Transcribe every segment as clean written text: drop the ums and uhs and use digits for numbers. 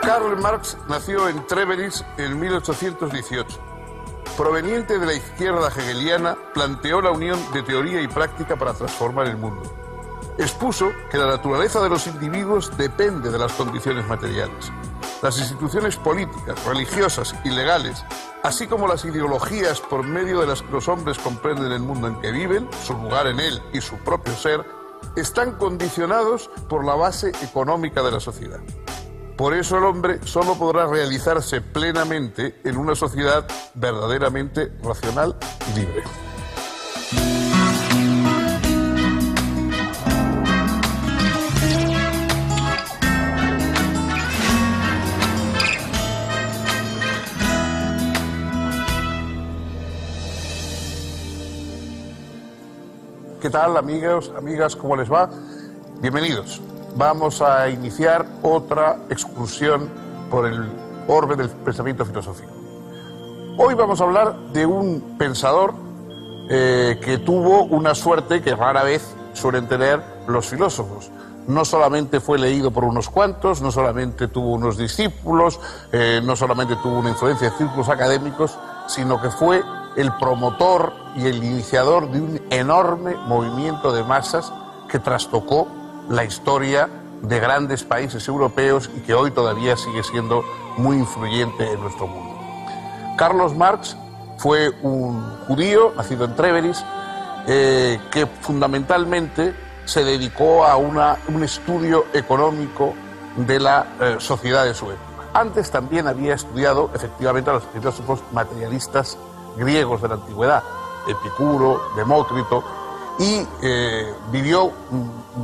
Karl Marx nació en Treveris en 1818. Proveniente de la izquierda hegeliana, planteó la unión de teoría y práctica para transformar el mundo. Expuso que la naturaleza de los individuos depende de las condiciones materiales. Las instituciones políticas, religiosas y legales, así como las ideologías por medio de las que los hombres comprenden el mundo en que viven, su lugar en él y su propio ser, están condicionados por la base económica de la sociedad. Por eso el hombre solo podrá realizarse plenamente en una sociedad verdaderamente racional y libre. ¿Qué tal, amigos, amigas? ¿Cómo les va? Bienvenidos. Vamos a iniciar otra excursión por el orbe del pensamiento filosófico. Hoy vamos a hablar de un pensador que tuvo una suerte que rara vez suelen tener los filósofos. No solamente fue leído por unos cuantos, no solamente tuvo unos discípulos, no solamente tuvo una influencia en círculos académicos, sino que fue el promotor y el iniciador de un enorme movimiento de masas que trastocó la historia de grandes países europeos y que hoy todavía sigue siendo muy influyente en nuestro mundo. Carlos Marx fue un judío nacido en Treveris que fundamentalmente se dedicó a un estudio económico de la sociedad de su época. Antes también había estudiado efectivamente a los filósofos materialistas griegos de la antigüedad, Epicuro, Demócrito, y vivió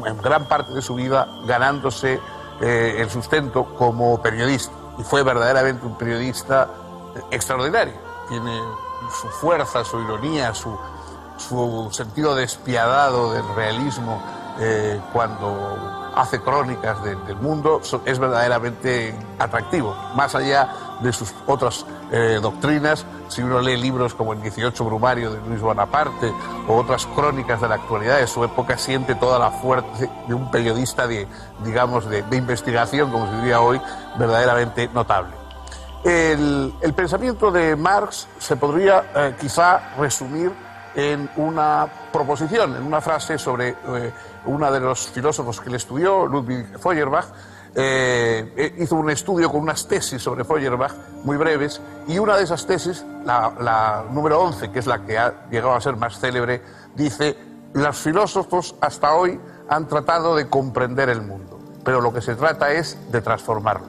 en gran parte de su vida ganándose el sustento como periodista, y fue verdaderamente un periodista extraordinario. Tiene su fuerza, su ironía, su sentido despiadado del realismo cuando hace crónicas del mundo, es verdaderamente atractivo. Más allá de sus otras doctrinas, si uno lee libros como el 18 Brumario de Luis Bonaparte o otras crónicas de la actualidad de su época, siente toda la fuerza de un periodista de investigación, como se diría hoy, verdaderamente notable. El pensamiento de Marx se podría quizá resumir en una proposición, en una frase sobre uno de los filósofos que le estudió, Ludwig Feuerbach. Hizo un estudio con unas tesis sobre Feuerbach muy breves, y una de esas tesis, la número 11, que es la que ha llegado a ser más célebre, dice: los filósofos hasta hoy han tratado de comprender el mundo, pero lo que se trata es de transformarlo.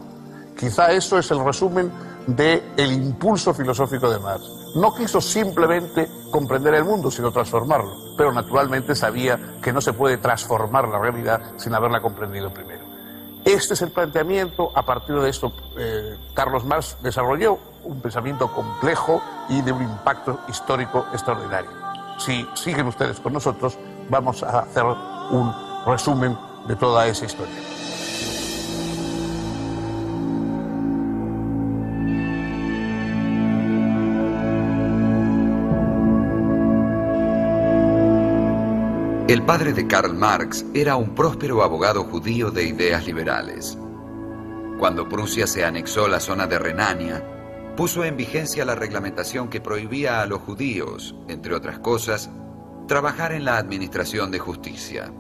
Quizá eso es el resumen del impulso filosófico de Marx. No quiso simplemente comprender el mundo, sino transformarlo, pero naturalmente sabía que no se puede transformar la realidad sin haberla comprendido primero. Este es el planteamiento. A partir de esto, Carlos Marx desarrolló un pensamiento complejo y de un impacto histórico extraordinario. Si siguen ustedes con nosotros, vamos a hacer un resumen de toda esa historia. El padre de Karl Marx era un próspero abogado judío de ideas liberales. Cuando Prusia se anexó la zona de Renania, puso en vigencia la reglamentación que prohibía a los judíos, entre otras cosas, trabajar en la administración de justicia.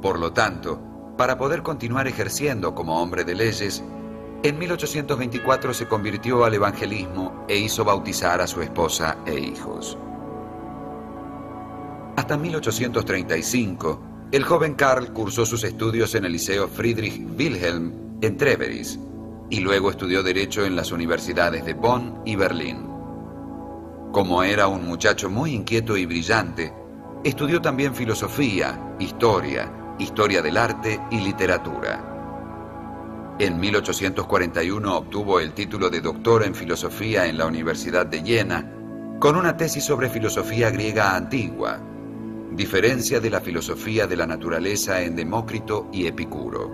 Por lo tanto, para poder continuar ejerciendo como hombre de leyes, en 1824 se convirtió al evangelismo e hizo bautizar a su esposa e hijos. Hasta 1835, el joven Karl cursó sus estudios en el Liceo Friedrich Wilhelm en Treveris y luego estudió Derecho en las universidades de Bonn y Berlín. Como era un muchacho muy inquieto y brillante, estudió también filosofía, historia del arte y literatura. En 1841 obtuvo el título de doctor en filosofía en la Universidad de Jena, con una tesis sobre filosofía griega antigua, diferencia de la filosofía de la naturaleza en Demócrito y Epicuro.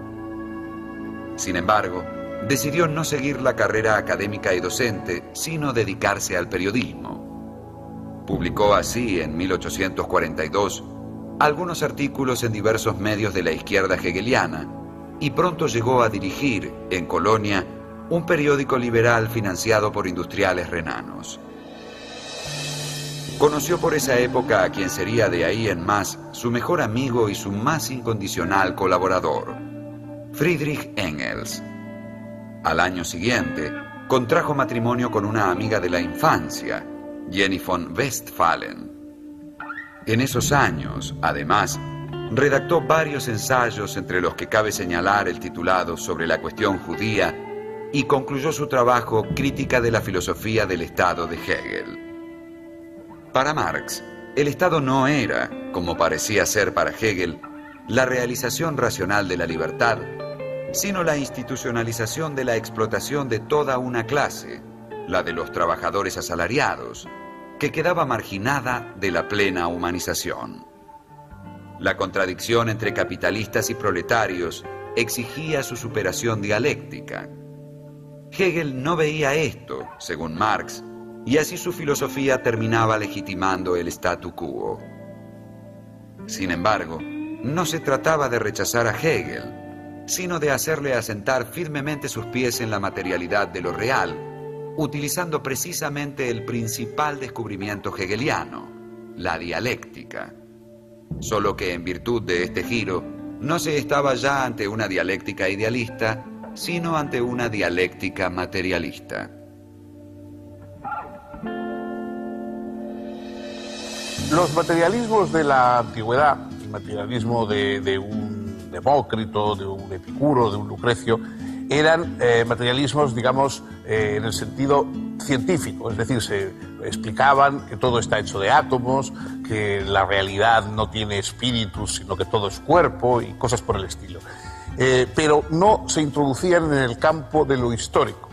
Sin embargo, decidió no seguir la carrera académica y docente, sino dedicarse al periodismo. Publicó así, en 1842, algunos artículos en diversos medios de la izquierda hegeliana, y pronto llegó a dirigir, en Colonia, un periódico liberal financiado por industriales renanos. Conoció por esa época a quien sería de ahí en más su mejor amigo y su más incondicional colaborador, Friedrich Engels. Al año siguiente, contrajo matrimonio con una amiga de la infancia, Jenny von Westphalen. En esos años, además, redactó varios ensayos entre los que cabe señalar el titulado Sobre la cuestión judía y concluyó su trabajo Crítica de la filosofía del Estado de Hegel. Para Marx, el Estado no era, como parecía ser para Hegel, la realización racional de la libertad, sino la institucionalización de la explotación de toda una clase, la de los trabajadores asalariados, que quedaba marginada de la plena humanización. La contradicción entre capitalistas y proletarios exigía su superación dialéctica. Hegel no veía esto, según Marx, y así su filosofía terminaba legitimando el statu quo. Sin embargo, no se trataba de rechazar a Hegel, sino de hacerle asentar firmemente sus pies en la materialidad de lo real, utilizando precisamente el principal descubrimiento hegeliano, la dialéctica. Solo que en virtud de este giro, no se estaba ya ante una dialéctica idealista, sino ante una dialéctica materialista. Los materialismos de la antigüedad, el materialismo de un Demócrito, de un Epicuro, de un Lucrecio, eran materialismos, digamos, en el sentido científico, es decir, se explicaban que todo está hecho de átomos, que la realidad no tiene espíritu, sino que todo es cuerpo y cosas por el estilo. Pero no se introducían en el campo de lo histórico.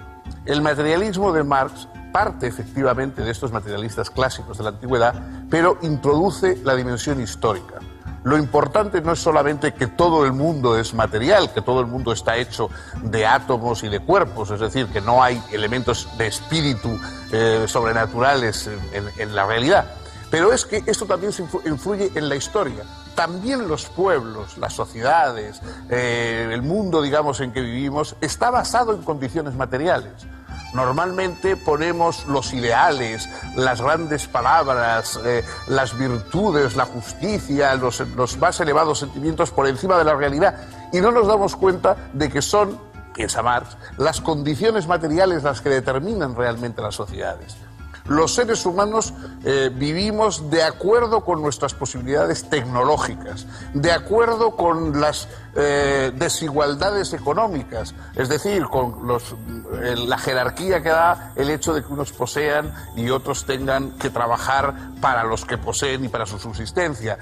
El materialismo de Marx parte efectivamente de estos materialistas clásicos de la antigüedad, pero introduce la dimensión histórica. Lo importante no es solamente que todo el mundo es material, que todo el mundo está hecho de átomos y de cuerpos, es decir, que no hay elementos de espíritu sobrenaturales en la realidad, pero es que esto también influye en la historia. También los pueblos, las sociedades, el mundo, digamos, en que vivimos, está basado en condiciones materiales. Normalmente ponemos los ideales, las grandes palabras, las virtudes, la justicia, los más elevados sentimientos por encima de la realidad y no nos damos cuenta de que son, piensa Marx, las condiciones materiales las que determinan realmente las sociedades. Los seres humanos vivimos de acuerdo con nuestras posibilidades tecnológicas, de acuerdo con las desigualdades económicas, es decir, con la jerarquía que da el hecho de que unos posean y otros tengan que trabajar para los que poseen y para su subsistencia.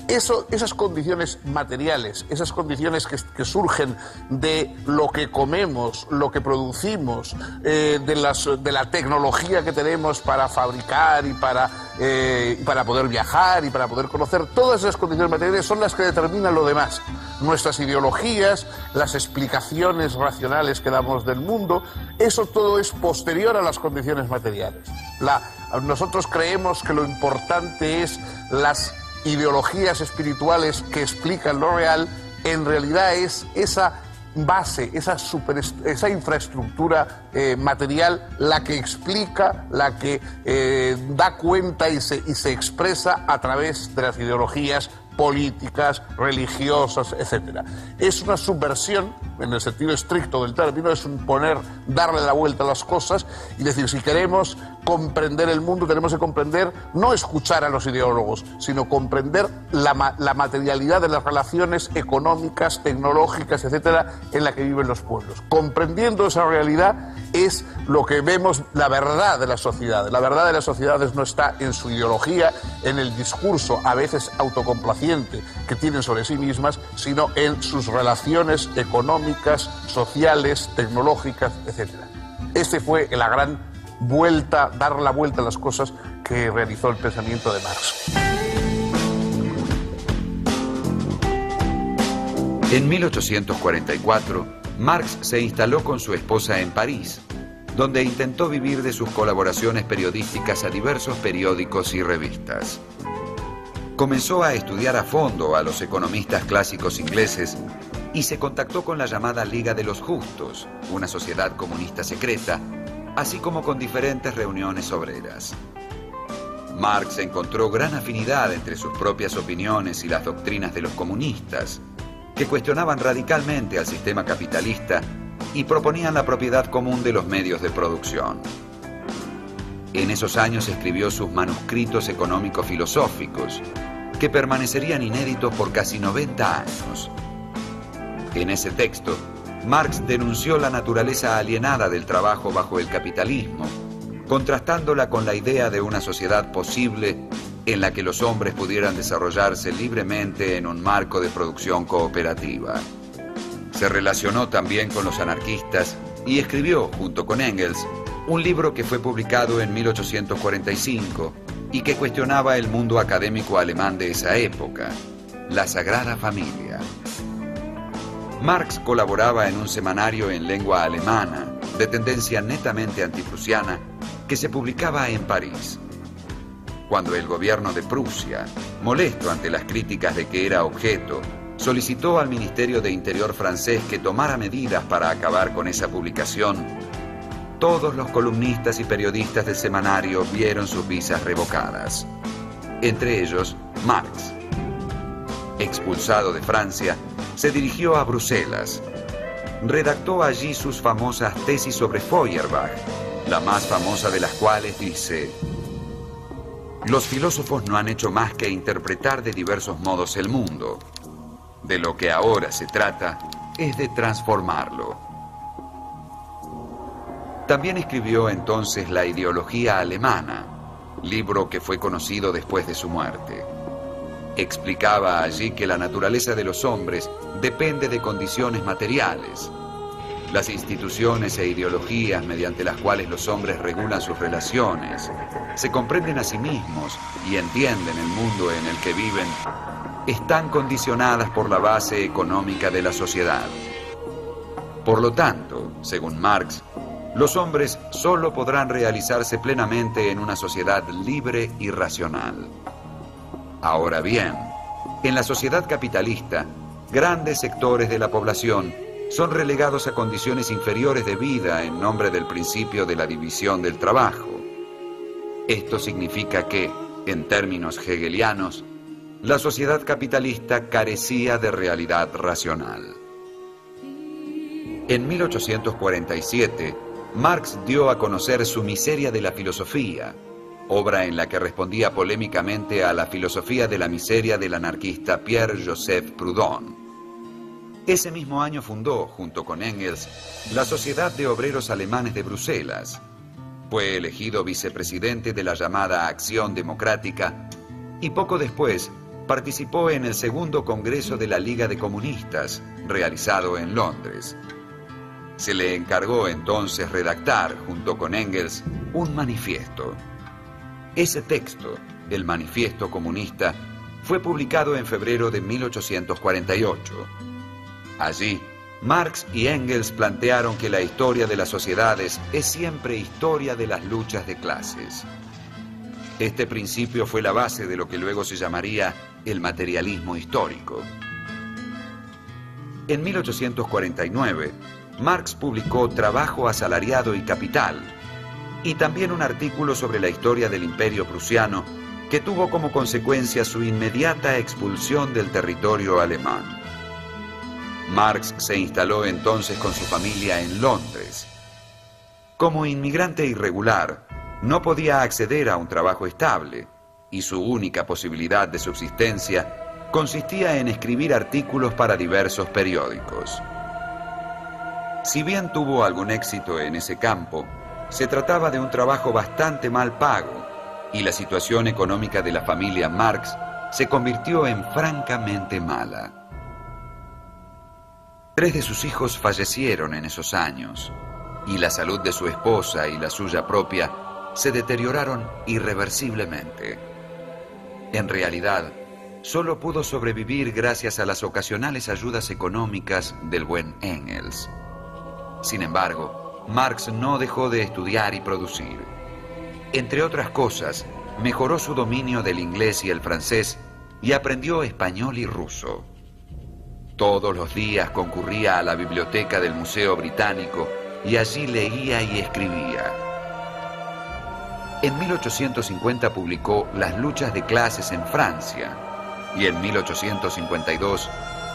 Esas condiciones materiales, esas condiciones que surgen de lo que comemos, lo que producimos, de la tecnología que tenemos para fabricar y para poder viajar y para poder conocer, todas esas condiciones materiales son las que determinan lo demás. Nuestras ideologías, las explicaciones racionales que damos del mundo, eso todo es posterior a las condiciones materiales. Nosotros creemos que lo importante es las ideologías espirituales que explican lo real, en realidad es esa base, esa infraestructura material la que explica, la que da cuenta y se expresa a través de las ideologías políticas, religiosas, etc. Es una subversión, en el sentido estricto del término, es darle la vuelta a las cosas y decir, si queremos comprender el mundo, tenemos que comprender, no escuchar a los ideólogos, sino comprender la materialidad de las relaciones económicas, tecnológicas, etc., en la que viven los pueblos. Comprendiendo esa realidad es lo que vemos la verdad de las sociedades. La verdad de las sociedades no está en su ideología, en el discurso, a veces autocomplaciente, que tienen sobre sí mismas, sino en sus relaciones económicas, sociales, tecnológicas, etc. Este fue la gran vuelta, dar la vuelta a las cosas que realizó el pensamiento de Marx. En 1844, Marx se instaló con su esposa en París, donde intentó vivir de sus colaboraciones periodísticas a diversos periódicos y revistas. Comenzó a estudiar a fondo a los economistas clásicos ingleses y se contactó con la llamada Liga de los Justos, una sociedad comunista secreta, así como con diferentes reuniones obreras. Marx encontró gran afinidad entre sus propias opiniones y las doctrinas de los comunistas, que cuestionaban radicalmente al sistema capitalista y proponían la propiedad común de los medios de producción. En esos años escribió sus manuscritos económico-filosóficos, que permanecerían inéditos por casi 90 años. En ese texto, Marx denunció la naturaleza alienada del trabajo bajo el capitalismo, contrastándola con la idea de una sociedad posible en la que los hombres pudieran desarrollarse libremente en un marco de producción cooperativa. Se relacionó también con los anarquistas y escribió, junto con Engels, un libro que fue publicado en 1845 y que cuestionaba el mundo académico alemán de esa época, La Sagrada Familia. Marx colaboraba en un semanario en lengua alemana, de tendencia netamente antiprusiana, que se publicaba en París. Cuando el gobierno de Prusia, molesto ante las críticas de que era objeto, solicitó al Ministerio de Interior francés que tomara medidas para acabar con esa publicación, todos los columnistas y periodistas del semanario vieron sus visas revocadas. Entre ellos, Marx. Expulsado de Francia, se dirigió a Bruselas. Redactó allí sus famosas tesis sobre Feuerbach, la más famosa de las cuales dice: los filósofos no han hecho más que interpretar de diversos modos el mundo. De lo que ahora se trata es de transformarlo. También escribió entonces La ideología alemana, libro que fue conocido después de su muerte. Explicaba allí que la naturaleza de los hombres depende de condiciones materiales. Las instituciones e ideologías mediante las cuales los hombres regulan sus relaciones, se comprenden a sí mismos y entienden el mundo en el que viven, están condicionadas por la base económica de la sociedad. Por lo tanto, según Marx, los hombres solo podrán realizarse plenamente en una sociedad libre y racional. Ahora bien, en la sociedad capitalista, grandes sectores de la población son relegados a condiciones inferiores de vida en nombre del principio de la división del trabajo. Esto significa que, en términos hegelianos, la sociedad capitalista carecía de realidad racional. En 1847, Marx dio a conocer su Miseria de la filosofía, obra en la que respondía polémicamente a la filosofía de la miseria del anarquista Pierre-Joseph Proudhon. Ese mismo año fundó, junto con Engels, la Sociedad de Obreros Alemanes de Bruselas. Fue elegido vicepresidente de la llamada Acción Democrática y poco después participó en el segundo Congreso de la Liga de Comunistas, realizado en Londres. Se le encargó entonces redactar, junto con Engels, un manifiesto. Ese texto, el Manifiesto Comunista, fue publicado en febrero de 1848. Allí, Marx y Engels plantearon que la historia de las sociedades es siempre historia de las luchas de clases. Este principio fue la base de lo que luego se llamaría el materialismo histórico. En 1849, Marx publicó Trabajo asalariado y capital, y también un artículo sobre la historia del Imperio prusiano que tuvo como consecuencia su inmediata expulsión del territorio alemán. Marx se instaló entonces con su familia en Londres. Como inmigrante irregular, no podía acceder a un trabajo estable y su única posibilidad de subsistencia consistía en escribir artículos para diversos periódicos. Si bien tuvo algún éxito en ese campo, se trataba de un trabajo bastante mal pago y la situación económica de la familia Marx se convirtió en francamente mala. 3 de sus hijos fallecieron en esos años y la salud de su esposa y la suya propia se deterioraron irreversiblemente. En realidad, solo pudo sobrevivir gracias a las ocasionales ayudas económicas del buen Engels. Sin embargo, Marx no dejó de estudiar y producir. Entre otras cosas, mejoró su dominio del inglés y el francés y aprendió español y ruso. Todos los días concurría a la biblioteca del Museo Británico y allí leía y escribía. En 1850 publicó Las luchas de clases en Francia y en 1852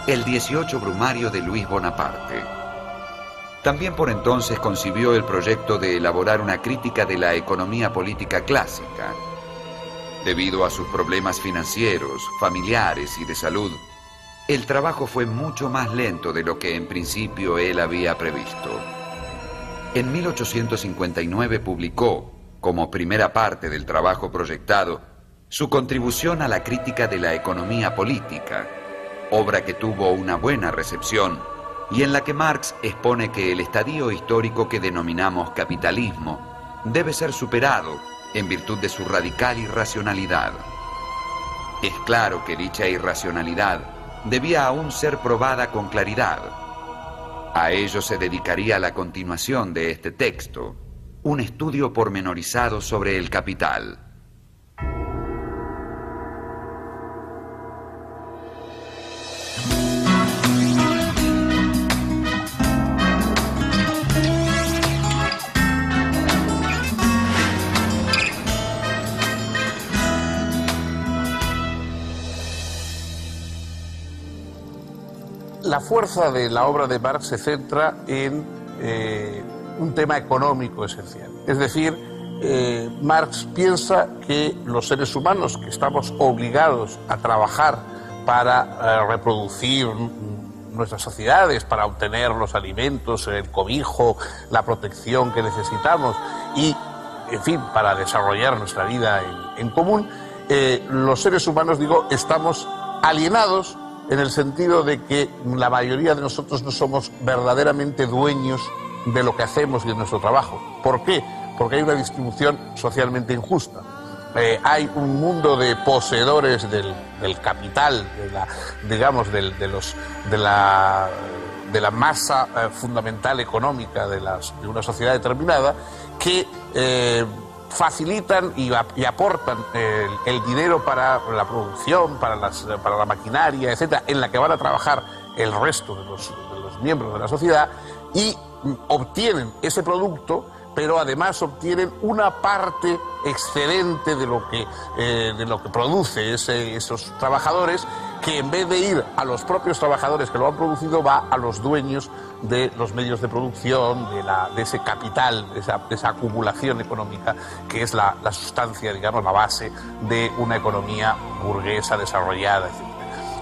El 18 Brumario de Luis Bonaparte. También por entonces concibió el proyecto de elaborar una crítica de la economía política clásica. Debido a sus problemas financieros, familiares y de salud, el trabajo fue mucho más lento de lo que en principio él había previsto. En 1859 publicó, como primera parte del trabajo proyectado, su contribución a la crítica de la economía política, obra que tuvo una buena recepción y en la que Marx expone que el estadio histórico que denominamos capitalismo debe ser superado en virtud de su radical irracionalidad. Es claro que dicha irracionalidad debía aún ser probada con claridad. A ello se dedicaría la continuación de este texto, un estudio pormenorizado sobre el capital. La fuerza de la obra de Marx se centra en un tema económico esencial. Es decir, Marx piensa que los seres humanos que estamos obligados a trabajar para reproducir nuestras sociedades, para obtener los alimentos, el cobijo, la protección que necesitamos y, en fin, para desarrollar nuestra vida en común, los seres humanos, estamos alienados en el sentido de que la mayoría de nosotros no somos verdaderamente dueños de lo que hacemos y de nuestro trabajo. ¿Por qué? Porque hay una distribución socialmente injusta. Hay un mundo de poseedores del capital, de la masa fundamental económica de una sociedad determinada, que facilitan y aportan el dinero para la producción, para la maquinaria, etcétera, en la que van a trabajar el resto de los miembros de la sociedad, y obtienen ese producto, pero además obtienen una parte excedente de lo que produce esos trabajadores, que en vez de ir a los propios trabajadores que lo han producido, va a los dueños de los medios de producción, de ese capital, de esa acumulación económica, que es la sustancia, la base de una economía burguesa desarrollada, etc.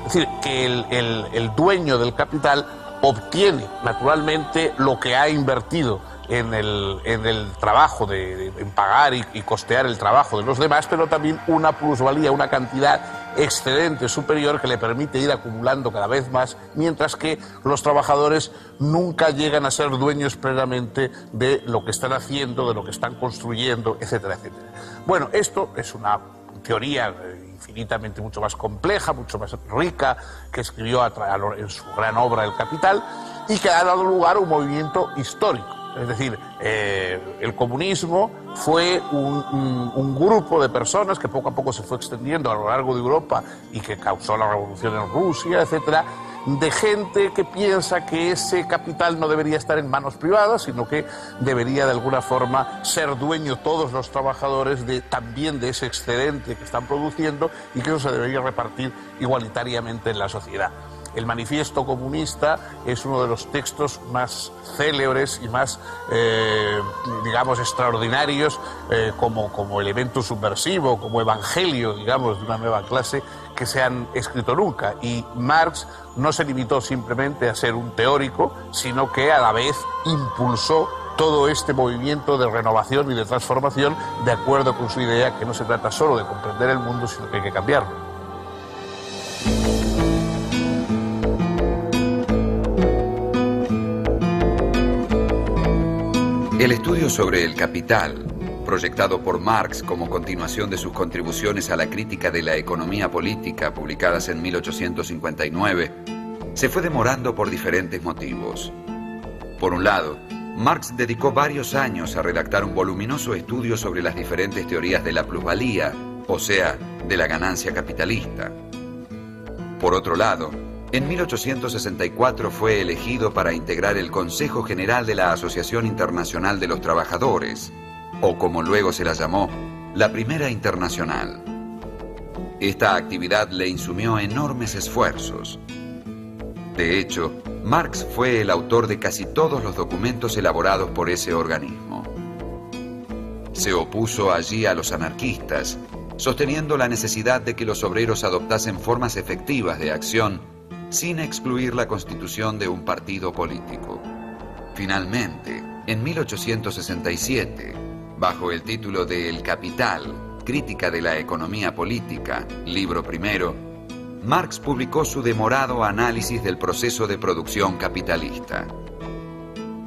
Es decir, que el dueño del capital obtiene naturalmente lo que ha invertido en el trabajo, en pagar y costear el trabajo de los demás, pero también una plusvalía, una cantidad excedente superior que le permite ir acumulando cada vez más, mientras que los trabajadores nunca llegan a ser dueños plenamente de lo que están haciendo, de lo que están construyendo, etcétera, etcétera. Bueno, esto es una teoría infinitamente mucho más compleja, mucho más rica, que escribió en su gran obra El Capital, y que ha dado lugar a un movimiento histórico. Es decir, el comunismo fue un grupo de personas que poco a poco se fue extendiendo a lo largo de Europa y que causó la revolución en Rusia, etcétera, de gente que piensa que ese capital no debería estar en manos privadas, sino que debería de alguna forma ser dueño todos los trabajadores también de ese excedente que están produciendo, y que eso se debería repartir igualitariamente en la sociedad. El Manifiesto Comunista es uno de los textos más célebres y más, extraordinarios como elemento subversivo, como evangelio, de una nueva clase que se han escrito nunca. Y Marx no se limitó simplemente a ser un teórico, sino que a la vez impulsó todo este movimiento de renovación y de transformación, de acuerdo con su idea que no se trata solo de comprender el mundo, sino que hay que cambiarlo. El estudio sobre el capital, proyectado por Marx como continuación de sus contribuciones a la crítica de la economía política publicadas en 1859, se fue demorando por diferentes motivos. Por un lado, Marx dedicó varios años a redactar un voluminoso estudio sobre las diferentes teorías de la plusvalía, o sea, de la ganancia capitalista. Por otro lado, En 1864 fue elegido para integrar el Consejo General de la Asociación Internacional de los Trabajadores, o como luego se la llamó, la Primera Internacional. Esta actividad le insumió enormes esfuerzos. De hecho, Marx fue el autor de casi todos los documentos elaborados por ese organismo. Se opuso allí a los anarquistas, sosteniendo la necesidad de que los obreros adoptasen formas efectivas de acción sin excluir la constitución de un partido político. Finalmente, en 1867, bajo el título de El Capital, Crítica de la Economía Política, libro primero, Marx publicó su demorado análisis del proceso de producción capitalista.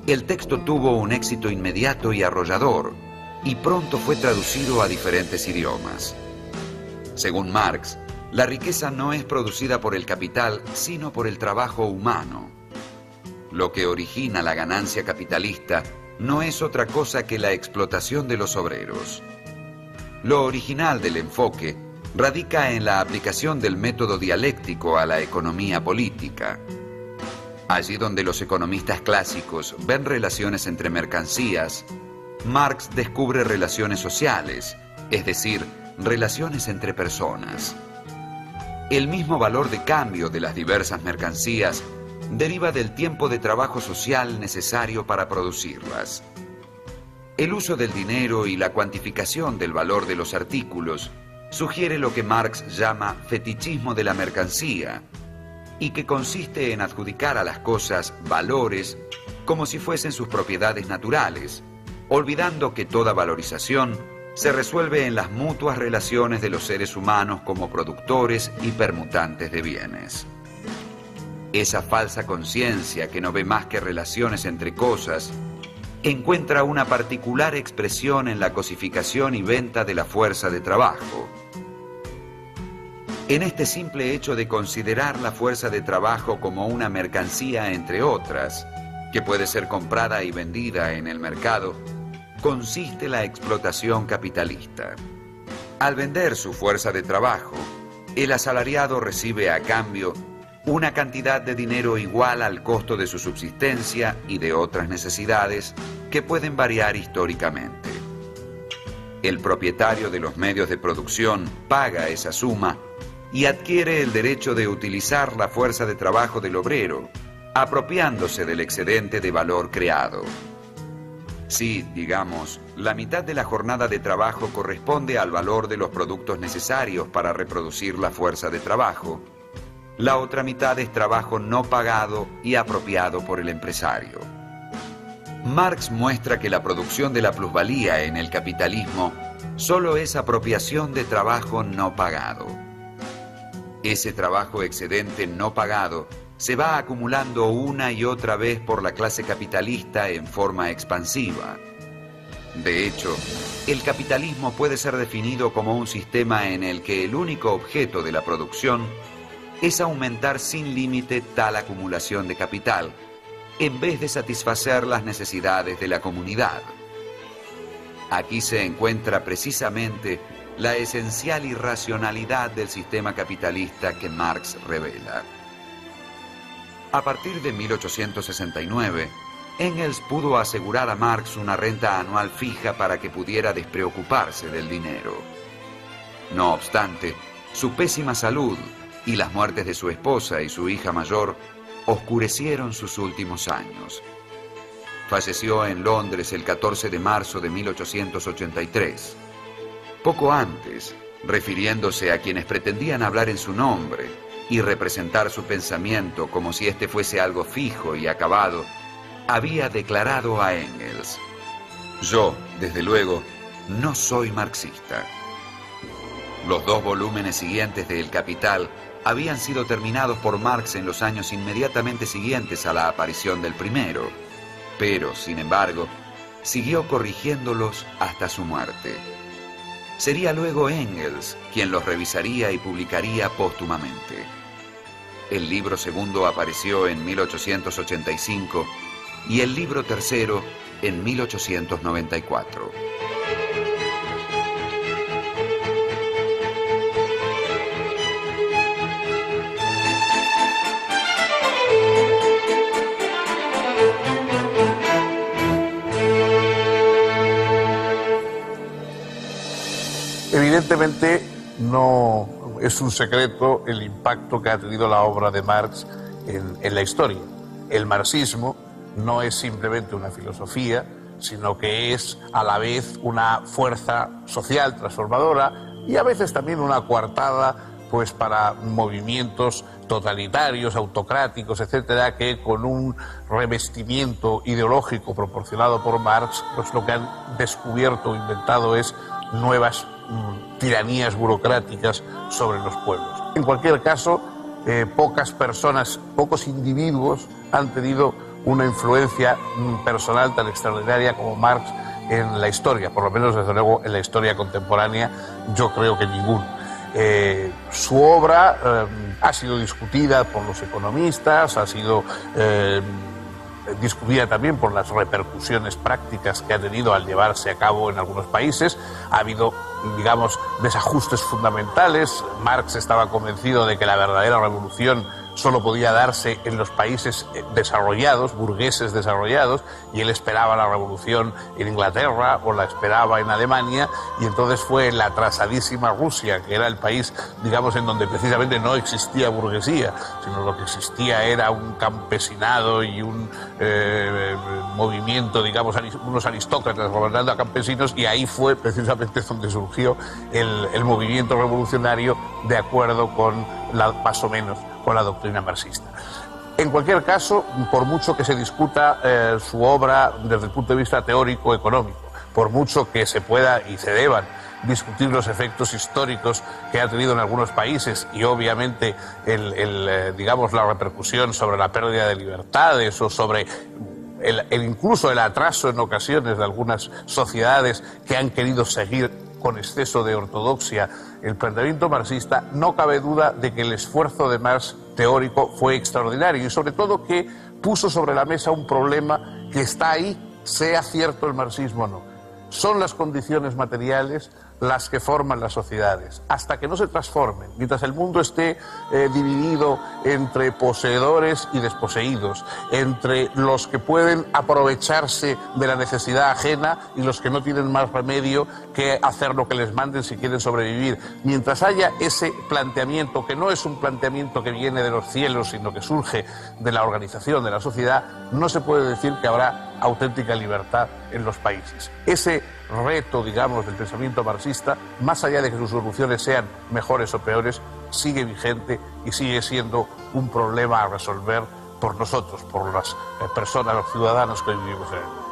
El texto tuvo un éxito inmediato y arrollador, y pronto fue traducido a diferentes idiomas. Según Marx, la riqueza no es producida por el capital, sino por el trabajo humano. Lo que origina la ganancia capitalista no es otra cosa que la explotación de los obreros. Lo original del enfoque radica en la aplicación del método dialéctico a la economía política. Allí donde los economistas clásicos ven relaciones entre mercancías, Marx descubre relaciones sociales, es decir, relaciones entre personas. El mismo valor de cambio de las diversas mercancías deriva del tiempo de trabajo social necesario para producirlas. El uso del dinero y la cuantificación del valor de los artículos sugiere lo que Marx llama fetichismo de la mercancía, y que consiste en adjudicar a las cosas valores como si fuesen sus propiedades naturales, olvidando que toda valorización se resuelve en las mutuas relaciones de los seres humanos como productores y permutantes de bienes. Esa falsa conciencia que no ve más que relaciones entre cosas encuentra una particular expresión en la cosificación y venta de la fuerza de trabajo. En este simple hecho de considerar la fuerza de trabajo como una mercancía entre otras, que puede ser comprada y vendida en el mercado, consiste la explotación capitalista. Al vender su fuerza de trabajo, el asalariado recibe a cambio una cantidad de dinero igual al costo de su subsistencia y de otras necesidades que pueden variar históricamente. El propietario de los medios de producción paga esa suma y adquiere el derecho de utilizar la fuerza de trabajo del obrero, apropiándose del excedente de valor creado. Si, digamos, la mitad de la jornada de trabajo corresponde al valor de los productos necesarios para reproducir la fuerza de trabajo, la otra mitad es trabajo no pagado y apropiado por el empresario. Marx muestra que la producción de la plusvalía en el capitalismo solo es apropiación de trabajo no pagado. Ese trabajo excedente no pagado se va acumulando una y otra vez por la clase capitalista en forma expansiva. De hecho, el capitalismo puede ser definido como un sistema en el que el único objeto de la producción es aumentar sin límite tal acumulación de capital, en vez de satisfacer las necesidades de la comunidad. Aquí se encuentra precisamente la esencial irracionalidad del sistema capitalista que Marx revela. A partir de 1869, Engels pudo asegurar a Marx una renta anual fija para que pudiera despreocuparse del dinero. No obstante, su pésima salud y las muertes de su esposa y su hija mayor oscurecieron sus últimos años. Falleció en Londres el 14 de marzo de 1883. Poco antes, refiriéndose a quienes pretendían hablar en su nombre y representar su pensamiento como si éste fuese algo fijo y acabado, había declarado a Engels: «Yo, desde luego, no soy marxista». Los 2 volúmenes siguientes de El Capital habían sido terminados por Marx en los años inmediatamente siguientes a la aparición del primero, pero, sin embargo, siguió corrigiéndolos hasta su muerte. Sería luego Engels quien los revisaría y publicaría póstumamente. El libro segundo apareció en 1885 y el libro tercero en 1894. Evidentemente no es un secreto el impacto que ha tenido la obra de Marx en la historia. El marxismo no es simplemente una filosofía, sino que es a la vez una fuerza social transformadora y a veces también una coartada pues para movimientos totalitarios, autocráticos, etcétera, que con un revestimiento ideológico proporcionado por Marx, pues lo que han descubierto o inventado es nuevas tiranías burocráticas sobre los pueblos. En cualquier caso, pocas personas, pocos individuos han tenido una influencia personal tan extraordinaria como Marx en la historia, por lo menos desde luego en la historia contemporánea, yo creo que ninguno. Su obra ha sido discutida por los economistas, ha sido discutida también por las repercusiones prácticas que ha tenido al llevarse a cabo en algunos países. Ha habido, digamos, desajustes fundamentales. Marx estaba convencido de que la verdadera revolución solo podía darse en los países desarrollados, burgueses desarrollados, y él esperaba la revolución en Inglaterra o la esperaba en Alemania, y entonces fue en la atrasadísima Rusia, que era el país, digamos, en donde precisamente no existía burguesía, sino lo que existía era un campesinado y un movimiento, digamos, unos aristócratas gobernando a campesinos, y ahí fue precisamente donde surgió el movimiento revolucionario de acuerdo con más o menos con la doctrina marxista. En cualquier caso, por mucho que se discuta su obra desde el punto de vista teórico-económico, por mucho que se pueda y se deban discutir los efectos históricos que ha tenido en algunos países y obviamente digamos, la repercusión sobre la pérdida de libertades o sobre incluso el atraso en ocasiones de algunas sociedades que han querido seguir con exceso de ortodoxia el planteamiento marxista, no cabe duda de que el esfuerzo de Marx teórico fue extraordinario y sobre todo que puso sobre la mesa un problema que está ahí, sea cierto el marxismo o no. Son las condiciones materiales las que forman las sociedades. Hasta que no se transformen, mientras el mundo esté dividido entre poseedores y desposeídos, entre los que pueden aprovecharse de la necesidad ajena y los que no tienen más remedio que hacer lo que les manden si quieren sobrevivir, mientras haya ese planteamiento, que no es un planteamiento que viene de los cielos, sino que surge de la organización de la sociedad, no se puede decir que habrá auténtica libertad en los países. Ese reto, digamos, del pensamiento marxista, más allá de que sus soluciones sean mejores o peores, sigue vigente y sigue siendo un problema a resolver por nosotros, por las personas, los ciudadanos que vivimos en el mundo.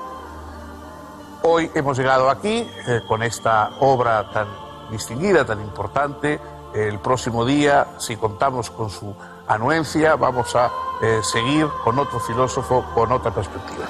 Hoy hemos llegado aquí con esta obra tan distinguida, tan importante. El próximo día, si contamos con su anuencia, vamos a seguir con otro filósofo, con otra perspectiva.